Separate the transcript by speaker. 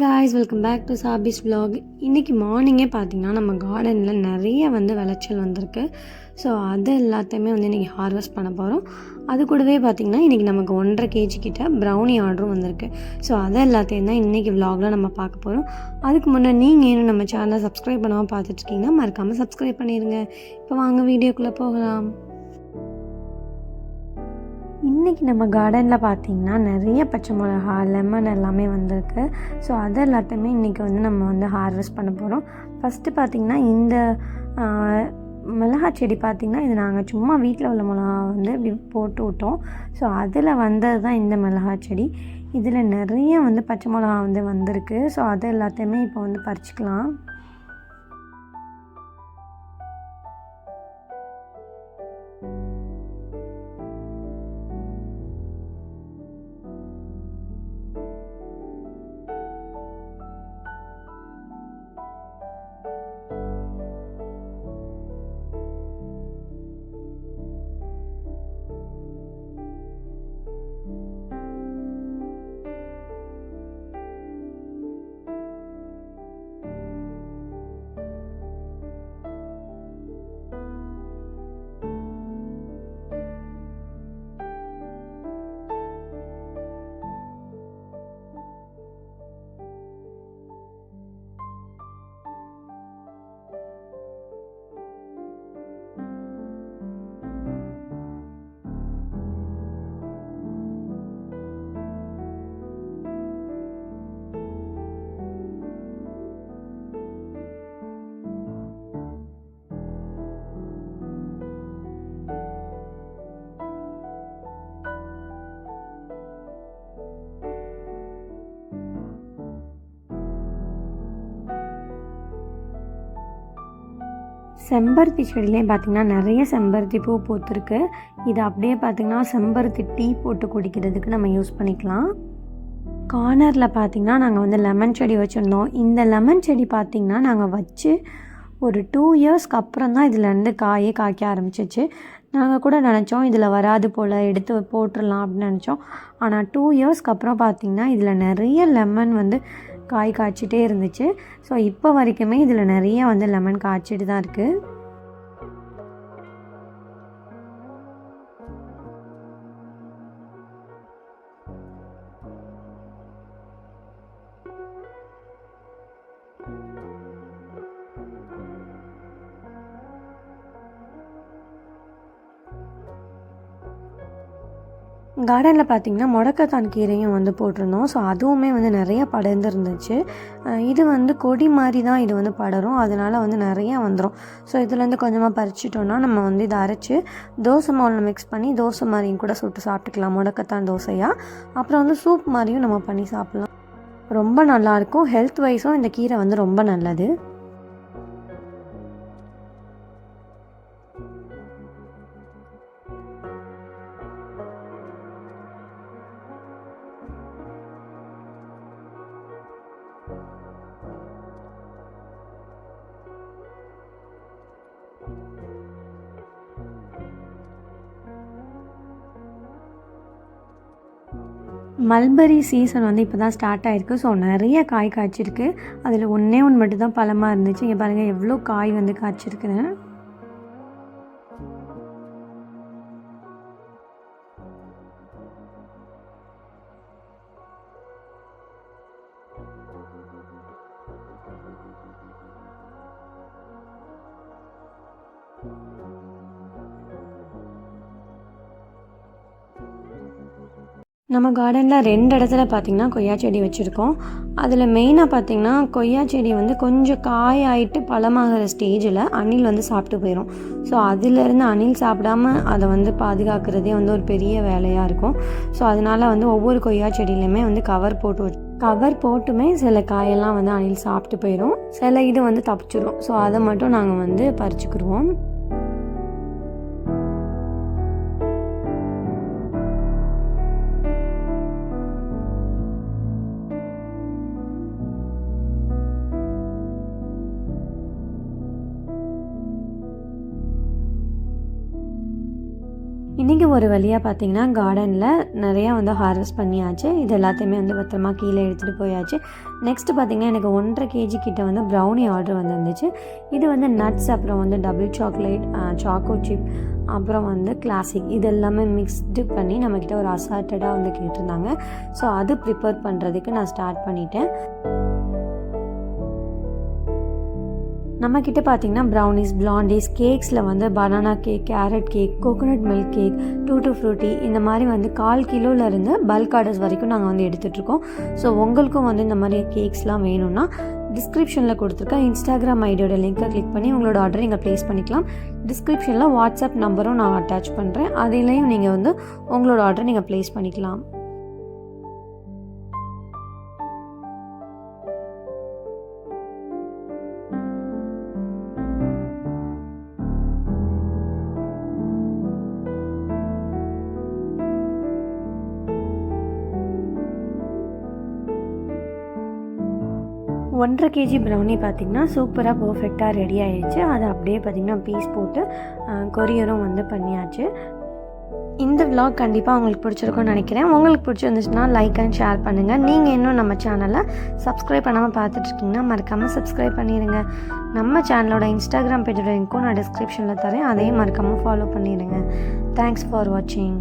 Speaker 1: Guys, welcome back to சாபிஸ் vlog. இன்றைக்கி மார்னிங்கே பார்த்திங்கன்னா நம்ம கார்டனில் நிறைய விளைச்சல் வந்திருக்கு. ஸோ அது எல்லாத்தையுமே இன்றைக்கி ஹார்வெஸ்ட் பண்ண போகிறோம். அது கூடவே பார்த்திங்கன்னா இன்றைக்கி நமக்கு 1.5 kg கிட்ட ப்ரௌனி ஆர்டரும் வந்திருக்கு. ஸோ அதை எல்லாத்தையும் தான் இன்றைக்கி vlogல நம்ம பார்க்க போகிறோம். அதுக்கு முன்னே நீங்கள் இன்னும் நம்ம சேனலை சப்ஸ்கிரைப் பண்ணாமல் பார்த்துட்ருக்கீங்கன்னா மறக்காமல் சப்ஸ்கிரைப் பண்ணிடுங்க. இப்போ வாங்க வீடியோக்குள்ளே போகலாம். இன்றைக்கி நம்ம கார்டனில் பார்த்திங்கன்னா நிறைய பச்சை மிளகா, லெமன் எல்லாமே வந்திருக்கு. ஸோ அது எல்லாத்தையுமே இன்றைக்கி நம்ம ஹார்வெஸ்ட் பண்ண போகிறோம். ஃபஸ்ட்டு பார்த்திங்கன்னா இந்த மிளகா செடி பார்த்திங்கன்னா இது நாங்கள் சும்மா வீட்டில் உள்ள மிளகா இப்படி போட்டு விட்டோம். ஸோ அதில் வந்தது தான் இந்த மிளகா செடி. இதில் நிறைய பச்சை மிளகா வந்திருக்கு. ஸோ அது எல்லாத்தையுமே இப்போ பறிச்சுக்கலாம். செம்பருத்தி செடியிலையும் பார்த்திங்கன்னா நிறைய செம்பருத்தி பூ பூத்துருக்கு. இது அப்படியே பார்த்திங்கன்னா செம்பருத்தி டீ போட்டு குடிக்கிறதுக்கு நம்ம யூஸ் பண்ணிக்கலாம். கார்னரில் பார்த்திங்கன்னா நாங்கள் லெமன் செடி வச்சுருந்தோம். இந்த லெமன் செடி பார்த்திங்கன்னா நாங்கள் வச்சு ஒரு 2 இயர்ஸ்க்கு அப்புறம் தான் இதுலேருந்து காய்க்க ஆரம்பிச்சிச்சு. நாங்கள் கூட நினச்சோம் இதில் வராது போல், எடுத்து போட்டுடலாம் அப்படின்னு நினச்சோம். ஆனால் 2 இயர்ஸ்க்கு அப்புறம் பார்த்திங்கன்னா இதில் நிறைய லெமன் காய் காய்ச்சிட்டே இருந்துச்சு. ஸோ இப்போ வரைக்குமே இதில் நிறைய லெமன் காய்ச்சிட்டு தான் இருக்குது. கார்டனில் பார்த்திங்கன்னா முடக்கத்தான் கீரையும் போட்டிருந்தோம். ஸோ அதுவுமே நிறைய படர்ந்து இருந்துச்சு. இது கொடி மாதிரி தான் இது படரும். அதனால் நிறையா வந்துடும். ஸோ இதுலேருந்து கொஞ்சமாக பறிச்சிட்டோன்னா நம்ம இதை அரைச்சி தோசை மாவில் மிக்ஸ் பண்ணி தோசை மாதிரியும் கூட சுட்டு சாப்பிட்டுக்கலாம். முடக்கத்தான் தோசையாக அப்புறம் சூப் மாதிரியும் நம்ம பண்ணி சாப்பிட்லாம். ரொம்ப நல்லாயிருக்கும். ஹெல்த் வைஸும் இந்த கீரை ரொம்ப நல்லது. மல்பரி சீசன் இப்போ தான் ஸ்டார்ட் ஆகிருக்கு. ஸோ நிறைய காய் காய்ச்சிருக்கு. அதில் ஒன்றே மட்டும் தான் பழமாக இருந்துச்சு. இங்கே பாருங்கள் எவ்வளோ காய் காய்ச்சிருக்குன்னு. நம்ம கார்டனில் 2 இடத்துல பார்த்திங்கன்னா கொய்யா செடி வச்சுருக்கோம். அதில் மெயினாக பார்த்திங்கன்னா கொய்யா செடி கொஞ்சம் காய் ஆகிட்டு பழமாகிற ஸ்டேஜில் அணில் சாப்பிட்டு போயிடும். ஸோ அதிலேருந்து அணில் சாப்பிடாமல் அதை பாதுகாக்கிறதே ஒரு பெரிய வேலையாக இருக்கும். ஸோ அதனால் ஒவ்வொரு கொய்யா செடியிலையுமே கவர் போட்டுமே சில காயெல்லாம் அணில் சாப்பிட்டு போயிடும். சில இது தப்பிச்சிடும். ஸோ அதை மட்டும் நாங்கள் பறிச்சுக்கிடுவோம். இன்றைக்கி ஒரு வழியாக பார்த்திங்கன்னா கார்டனில் நிறையா வந்து ஹார்வெஸ்ட் பண்ணியாச்சு. இது எல்லாத்தையுமே வந்து பத்திரமா கீழே எடுத்துகிட்டு போயாச்சு. நெக்ஸ்ட்டு பார்த்திங்கன்னா எனக்கு 1.5 kg கிட்ட வந்து ப்ரௌனி ஆர்டர் வந்துருந்துச்சு. இது வந்து நட்ஸ், அப்புறம் வந்து டபுள் சாக்லேட், சாக்கோ சிப், அப்புறம் வந்து கிளாசிக், இது எல்லாமே மிக்ஸ்டு பண்ணி நம்மக்கிட்ட ஒரு அசார்ட்டடாக வந்து கேட்டிருந்தாங்க. ஸோ அது ப்ரிப்பேர் பண்ணுறதுக்கு நான் ஸ்டார்ட் பண்ணிட்டேன். நம்மக்கிட்ட பார்த்திங்கன்னா ப்ரௌனிஸ், பிளாண்டிஸ், கேக்ஸில் வந்து banana cake, carrot cake, coconut milk cake, tutti frutti, இந்த மாதிரி வந்து 1/4 கிலோலேருந்து பல்க் ஆர்டர்ஸ் வரைக்கும் நாங்கள் வந்து எடுத்துகிட்ருக்கோம். ஸோ உங்களுக்கும் வந்து இந்த மாதிரி கேக்ஸ்லாம் வேணும்னா டிஸ்கிரிப்ஷனில் கொடுத்துருக்க இன்ஸ்டாகிராம் ஐடியோட லிங்க்கை கிளிக் பண்ணி உங்களோட ஆர்டரை நீங்கள் ப்ளேஸ் பண்ணிக்கலாம். டிஸ்கிரிப்ஷனில் வாட்ஸ்அப் நம்பரும் நான் அட்டாச் பண்ணுறேன். அதிலையும் நீங்கள் வந்து உங்களோட ஆர்டரை நீங்கள் ப்ளேஸ் பண்ணிக்கலாம். ஒன்றரை கேஜி ப்ரௌனி பார்த்திங்கன்னா சூப்பராக பர்ஃபெக்டாக ரெடி ஆகிடுச்சு. அதை அப்படியே பார்த்திங்கன்னா பீஸ் போட்டு கொரியரும் வந்து பண்ணியாச்சு. இந்த விலாக் கண்டிப்பாக உங்களுக்கு பிடிச்சிருக்கும்னு நினைக்கிறேன். உங்களுக்கு பிடிச்சிருந்துச்சுன்னா லைக் அண்ட் ஷேர் பண்ணுங்கள். நீங்கள் இன்னும் நம்ம சேனலை சப்ஸ்கிரைப் பண்ணாமல் பார்த்துட்ருக்கீங்கன்னா மறக்காமல் சப்ஸ்கிரைப் பண்ணிடுங்க. நம்ம சேனலோட இன்ஸ்டாகிராம் பேஜோட லிங்க்கும் நான் டிஸ்கிரிப்ஷனில் தரேன். அதையும் மறக்காமல் ஃபாலோ பண்ணிடுங்க. தேங்க்ஸ் ஃபார் வாட்சிங்.